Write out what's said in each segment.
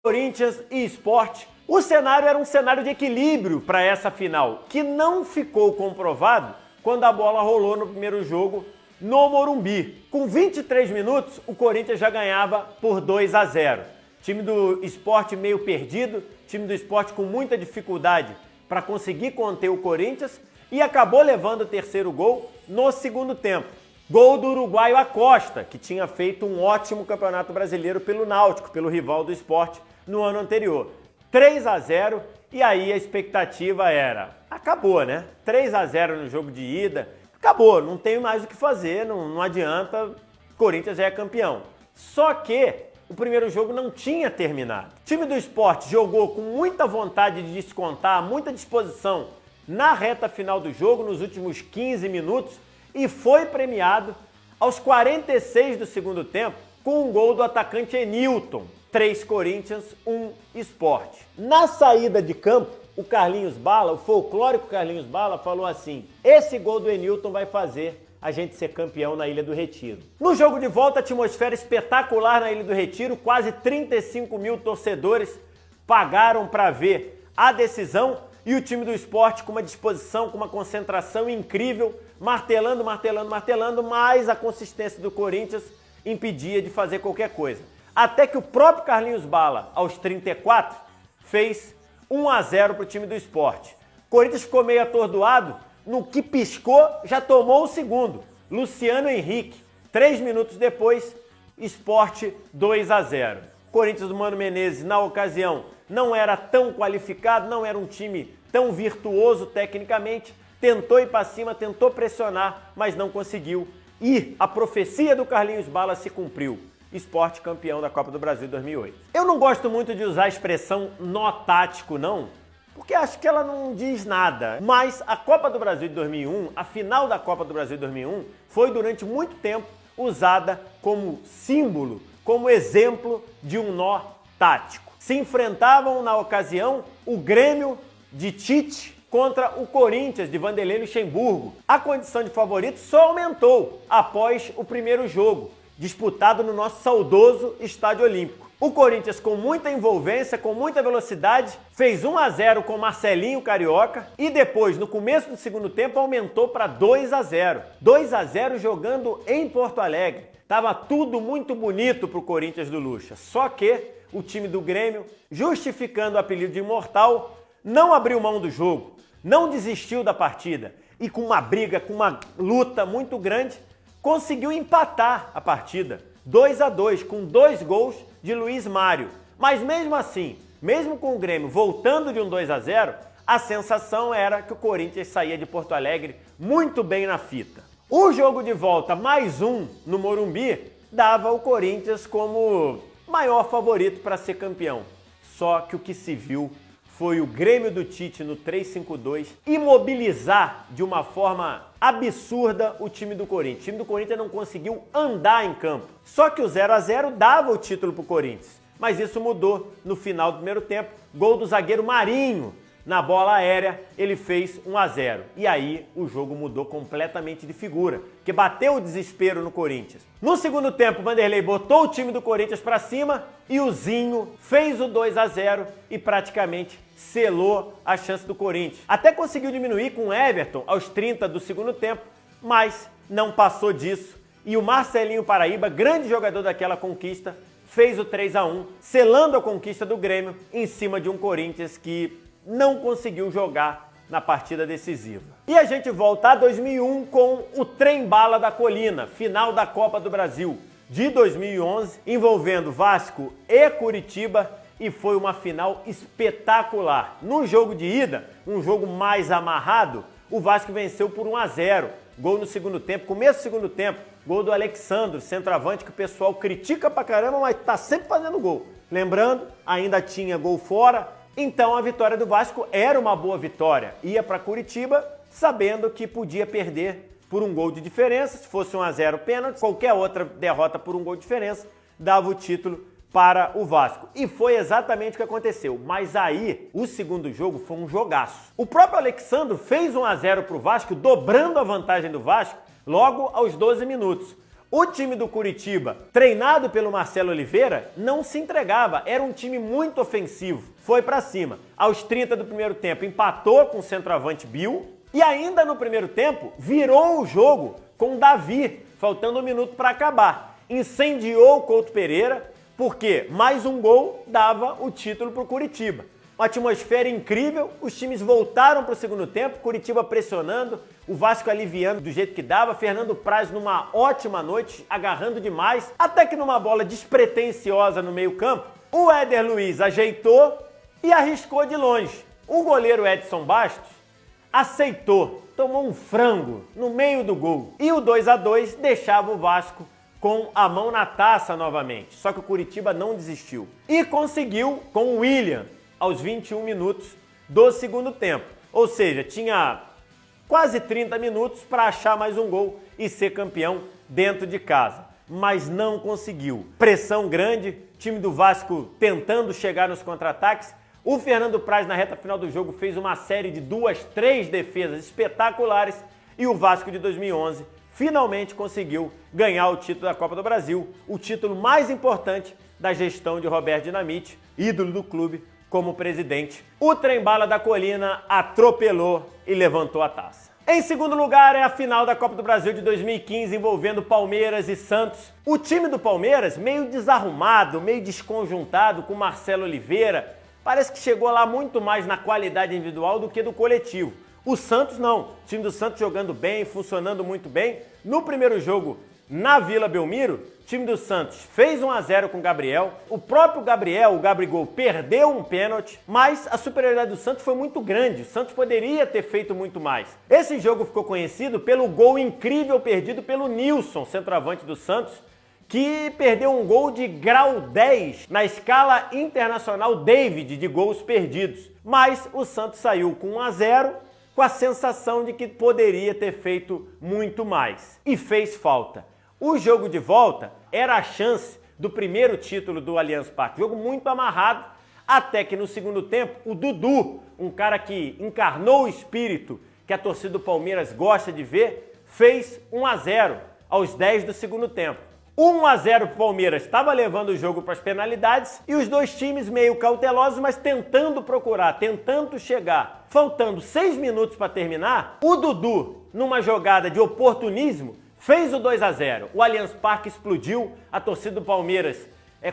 Corinthians e Sport. O cenário era um cenário de equilíbrio para essa final, que não ficou comprovado quando a bola rolou no primeiro jogo no Morumbi. Com 23 minutos, o Corinthians já ganhava por 2-0. Time do Sport meio perdido, time do Sport com muita dificuldade para conseguir conter o Corinthians e acabou levando o terceiro gol no segundo tempo. Gol do uruguaio Acosta, que tinha feito um ótimo campeonato brasileiro pelo Náutico, pelo rival do Sport no ano anterior. 3-0 e aí a expectativa era, acabou, né? 3-0 no jogo de ida, acabou, não tem mais o que fazer, não adianta, Corinthians já é campeão. Só que o primeiro jogo não tinha terminado. O time do Sport jogou com muita vontade de descontar, muita disposição na reta final do jogo, nos últimos 15 minutos, e foi premiado aos 46 do segundo tempo com um gol do atacante Enilton. 3 Corinthians, 1 Sport. Na saída de campo, o Carlinhos Bala, o folclórico Carlinhos Bala, falou assim: esse gol do Enilton vai fazer a gente ser campeão na Ilha do Retiro. No jogo de volta, atmosfera espetacular na Ilha do Retiro, quase 35 mil torcedores pagaram para ver a decisão e o time do Sport com uma disposição, com uma concentração incrível, martelando, mas a consistência do Corinthians impedia de fazer qualquer coisa. Até que o próprio Carlinhos Bala, aos 34, fez 1-0 para o time do Sport. O Corinthians ficou meio atordoado, no que piscou, já tomou o segundo. Luciano Henrique. 3 minutos depois, Sport 2-0. Corinthians do Mano Menezes, na ocasião, não era tão qualificado, não era um time tão virtuoso tecnicamente, tentou ir para cima, tentou pressionar, mas não conseguiu. E a profecia do Carlinhos Bala se cumpriu. Sport campeão da Copa do Brasil 2008. Eu não gosto muito de usar a expressão nó tático, não, porque acho que ela não diz nada. Mas a Copa do Brasil de 2001, a final da Copa do Brasil de 2001, foi durante muito tempo usada como símbolo, como exemplo de um nó tático. Se enfrentavam na ocasião o Grêmio de Tite contra o Corinthians de Vanderlei Luxemburgo. A condição de favorito só aumentou após o primeiro jogo, disputado no nosso saudoso Estádio Olímpico. O Corinthians, com muita envolvência, com muita velocidade, fez 1-0 com Marcelinho Carioca e depois, no começo do segundo tempo, aumentou para 2-0. 2-0 jogando em Porto Alegre. Tava tudo muito bonito para o Corinthians do Lucha. Só que o time do Grêmio, justificando o apelido de imortal, não abriu mão do jogo, não desistiu da partida e com uma briga, com uma luta muito grande, conseguiu empatar a partida, 2-2, com 2 gols de Luiz Mário. Mas mesmo assim, mesmo com o Grêmio voltando de um 2-0, a sensação era que o Corinthians saía de Porto Alegre muito bem na fita. O jogo de volta, mais um no Morumbi, dava o Corinthians como maior favorito para ser campeão. Só que o que se viu foi o Grêmio do Tite no 3-5-2 imobilizar de uma forma absurda o time do Corinthians. O time do Corinthians não conseguiu andar em campo. Só que o 0-0 dava o título para o Corinthians. Mas isso mudou no final do primeiro tempo. Gol do zagueiro Marinho. Na bola aérea, ele fez 1-0. E aí o jogo mudou completamente de figura, que bateu o desespero no Corinthians. No segundo tempo, o Vanderlei botou o time do Corinthians para cima e o Zinho fez o 2-0 e praticamente selou a chance do Corinthians. Até conseguiu diminuir com o Everton aos 30 do segundo tempo, mas não passou disso. E o Marcelinho Paraíba, grande jogador daquela conquista, fez o 3-1, selando a conquista do Grêmio em cima de um Corinthians que não conseguiu jogar na partida decisiva. E a gente volta a 2001 com o trem-bala da Colina, final da Copa do Brasil de 2011, envolvendo Vasco e Curitiba, e foi uma final espetacular. No jogo de ida, um jogo mais amarrado, o Vasco venceu por 1-0. Gol no segundo tempo, começo do segundo tempo, gol do Alexandro, centroavante que o pessoal critica pra caramba, mas tá sempre fazendo gol. Lembrando, ainda tinha gol fora. Então a vitória do Vasco era uma boa vitória. Ia para Curitiba sabendo que podia perder por um gol de diferença. Se fosse 1-0 pênalti, qualquer outra derrota por um gol de diferença, dava o título para o Vasco. E foi exatamente o que aconteceu. Mas aí, o segundo jogo foi um jogaço. O próprio Alexandro fez 1-0 para o Vasco, dobrando a vantagem do Vasco logo aos 12 minutos. O time do Curitiba, treinado pelo Marcelo Oliveira, não se entregava. Era um time muito ofensivo. Foi pra cima. Aos 30 do primeiro tempo, empatou com o centroavante Bill. E ainda no primeiro tempo, virou o jogo com Davi, faltando 1 minuto para acabar. Incendiou o Couto Pereira, porque mais um gol dava o título pro Curitiba. Uma atmosfera incrível, os times voltaram para o segundo tempo, Curitiba pressionando, o Vasco aliviando do jeito que dava, Fernando Praz numa ótima noite, agarrando demais, até que numa bola despretensiosa no meio-campo, o Éder Luiz ajeitou e arriscou de longe. O goleiro Edson Bastos aceitou, tomou um frango no meio do gol. E o 2-2 deixava o Vasco com a mão na taça novamente. Só que o Curitiba não desistiu. E conseguiu com o William aos 21 minutos do segundo tempo. Ou seja, tinha quase 30 minutos para achar mais um gol e ser campeão dentro de casa. Mas não conseguiu. Pressão grande, time do Vasco tentando chegar nos contra-ataques. O Fernando Praz, na reta final do jogo, fez uma série de 2, 3 defesas espetaculares e o Vasco de 2011 finalmente conseguiu ganhar o título da Copa do Brasil, o título mais importante da gestão de Roberto Dinamite, ídolo do clube, como presidente. O trem-bala da Colina atropelou e levantou a taça. Em segundo lugar é a final da Copa do Brasil de 2015 envolvendo Palmeiras e Santos. O time do Palmeiras meio desarrumado, meio desconjuntado com Marcelo Oliveira, parece que chegou lá muito mais na qualidade individual do que do coletivo. O Santos não, o time do Santos jogando bem, funcionando muito bem. No primeiro jogo, na Vila Belmiro, o time do Santos fez 1-0 com o Gabriel. O próprio Gabriel, o Gabigol, perdeu um pênalti, mas a superioridade do Santos foi muito grande. O Santos poderia ter feito muito mais. Esse jogo ficou conhecido pelo gol incrível perdido pelo Nilson, centroavante do Santos, que perdeu um gol de grau 10 na escala internacional David de gols perdidos. Mas o Santos saiu com 1-0 com a sensação de que poderia ter feito muito mais. E fez falta. O jogo de volta era a chance do primeiro título do Allianz Parque. Jogo muito amarrado, até que no segundo tempo, o Dudu, um cara que encarnou o espírito que a torcida do Palmeiras gosta de ver, fez 1-0 aos 10 do segundo tempo. 1-0 pro Palmeiras, estava levando o jogo para as penalidades e os dois times meio cautelosos, mas tentando procurar, tentando chegar. Faltando 6 minutos para terminar, o Dudu, numa jogada de oportunismo, fez o 2-0. O Allianz Parque explodiu, a torcida do Palmeiras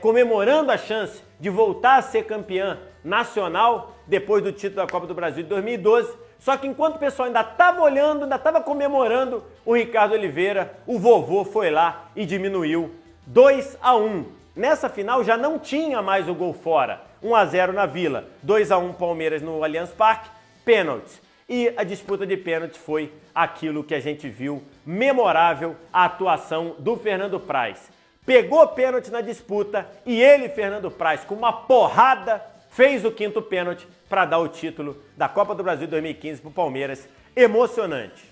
comemorando a chance de voltar a ser campeã nacional depois do título da Copa do Brasil de 2012. Só que enquanto o pessoal ainda estava olhando, ainda estava comemorando, o Ricardo Oliveira, o vovô, foi lá e diminuiu 2-1. Nessa final já não tinha mais o gol fora. 1-0 na Vila, 2-1 Palmeiras no Allianz Parque, pênaltis. E a disputa de pênalti foi aquilo que a gente viu, memorável, a atuação do Fernando Praz. Pegou pênalti na disputa e ele, Fernando Praz, com uma porrada, fez o 5º pênalti para dar o título da Copa do Brasil 2015 para o Palmeiras. Emocionante.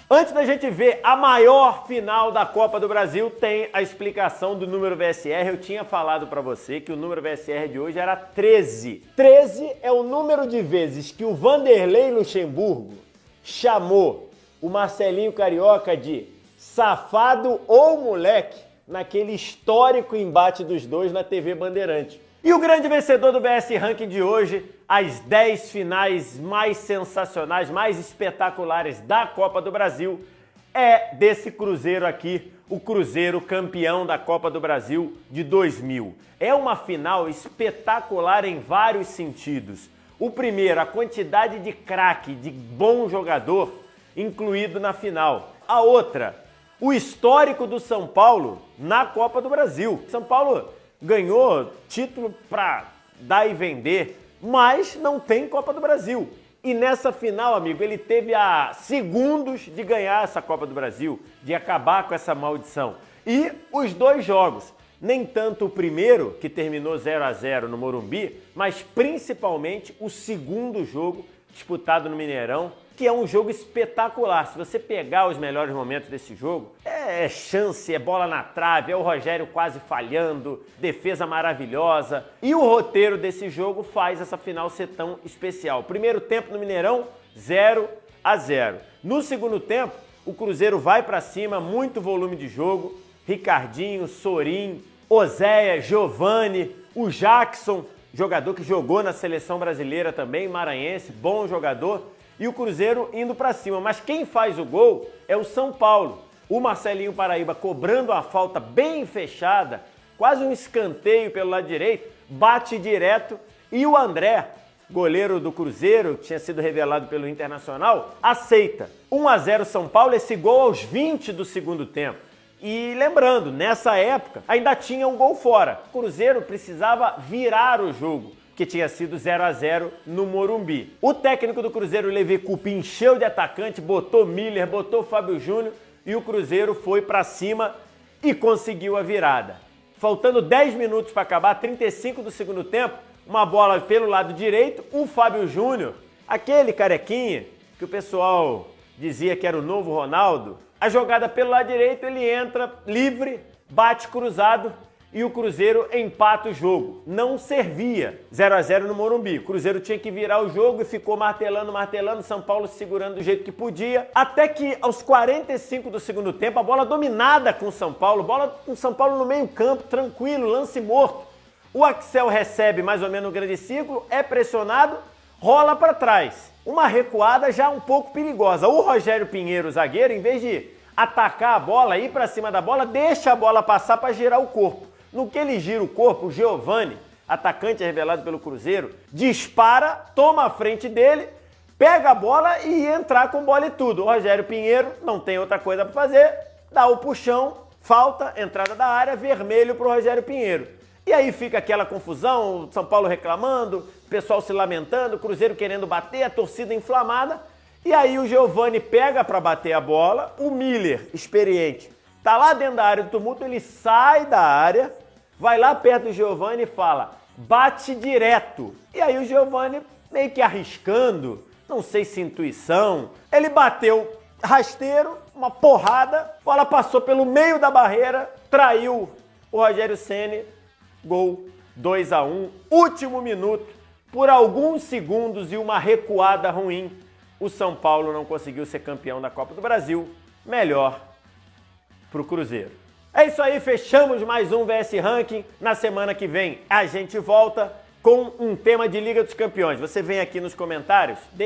Antes da gente ver a maior final da Copa do Brasil, tem a explicação do número VSR. Eu tinha falado para você que o número VSR de hoje era 13. 13 é o número de vezes que o Vanderlei Luxemburgo chamou o Marcelinho Carioca de safado ou moleque naquele histórico embate dos dois na TV Bandeirante. E o grande vencedor do BS Ranking de hoje, as 10 finais mais sensacionais, mais espetaculares da Copa do Brasil, é desse Cruzeiro aqui, o Cruzeiro campeão da Copa do Brasil de 2000. É uma final espetacular em vários sentidos. O primeiro, a quantidade de craque, de bom jogador incluído na final. A outra, o histórico do São Paulo na Copa do Brasil. São Paulo ganhou título para dar e vender, mas não tem Copa do Brasil. E nessa final, amigo, ele teve a segundos de ganhar essa Copa do Brasil, de acabar com essa maldição. E os dois jogos, nem tanto o primeiro, que terminou 0-0 no Morumbi, mas principalmente o segundo jogo disputado no Mineirão, que é um jogo espetacular. Se você pegar os melhores momentos desse jogo, é chance, é bola na trave, é o Rogério quase falhando, defesa maravilhosa. E o roteiro desse jogo faz essa final ser tão especial. Primeiro tempo no Mineirão, 0-0. No segundo tempo, o Cruzeiro vai para cima, muito volume de jogo. Ricardinho, Sorin, Oséias, Giovani, o Jackson, jogador que jogou na seleção brasileira também, maranhense, bom jogador. E o Cruzeiro indo para cima. Mas quem faz o gol é o São Paulo. O Marcelinho Paraíba cobrando a falta bem fechada, quase um escanteio pelo lado direito, bate direto e o André, goleiro do Cruzeiro, que tinha sido revelado pelo Internacional, aceita. 1-0 São Paulo, esse gol aos 20 do segundo tempo. E lembrando, nessa época ainda tinha um gol fora. O Cruzeiro precisava virar o jogo, que tinha sido 0-0 no Morumbi. O técnico do Cruzeiro, Levi Coupe, encheu de atacante, botou Miller, botou Fábio Júnior e o Cruzeiro foi para cima e conseguiu a virada. Faltando 10 minutos para acabar, 35 do segundo tempo, uma bola pelo lado direito, o Fábio Júnior, aquele carequinha que o pessoal dizia que era o novo Ronaldo, a jogada pelo lado direito, ele entra livre, bate cruzado e o Cruzeiro empata o jogo. Não servia 0-0 no Morumbi. O Cruzeiro tinha que virar o jogo e ficou martelando, São Paulo segurando do jeito que podia, até que aos 45 do segundo tempo, a bola dominada com o São Paulo, bola com o São Paulo no meio campo, tranquilo, lance morto. O Axel recebe mais ou menos no grande círculo, é pressionado, rola para trás. Uma recuada já um pouco perigosa. O Rogério Pinheiro, zagueiro, em vez de atacar a bola, ir para cima da bola, deixa a bola passar para girar o corpo. No que ele gira o corpo, o Giovani, atacante revelado pelo Cruzeiro, dispara, toma a frente dele, pega a bola e entrar com bola e tudo. O Rogério Pinheiro não tem outra coisa para fazer, dá o puxão, falta, entrada da área, vermelho para o Rogério Pinheiro. E aí fica aquela confusão, São Paulo reclamando, o pessoal se lamentando, o Cruzeiro querendo bater, a torcida inflamada. E aí o Giovani pega para bater a bola, o Miller, experiente, tá lá dentro da área do tumulto, ele sai da área, vai lá perto do Giovani e fala, bate direto. E aí o Giovani, meio que arriscando, não sei se intuição, ele bateu rasteiro, uma porrada, a bola passou pelo meio da barreira, traiu o Rogério Ceni. Gol 2-1, último minuto, por alguns segundos e uma recuada ruim, o São Paulo não conseguiu ser campeão da Copa do Brasil, melhor para o Cruzeiro. É isso aí, fechamos mais um VS Ranking. Na semana que vem a gente volta com um tema de Liga dos Campeões. Você vem aqui nos comentários, deixa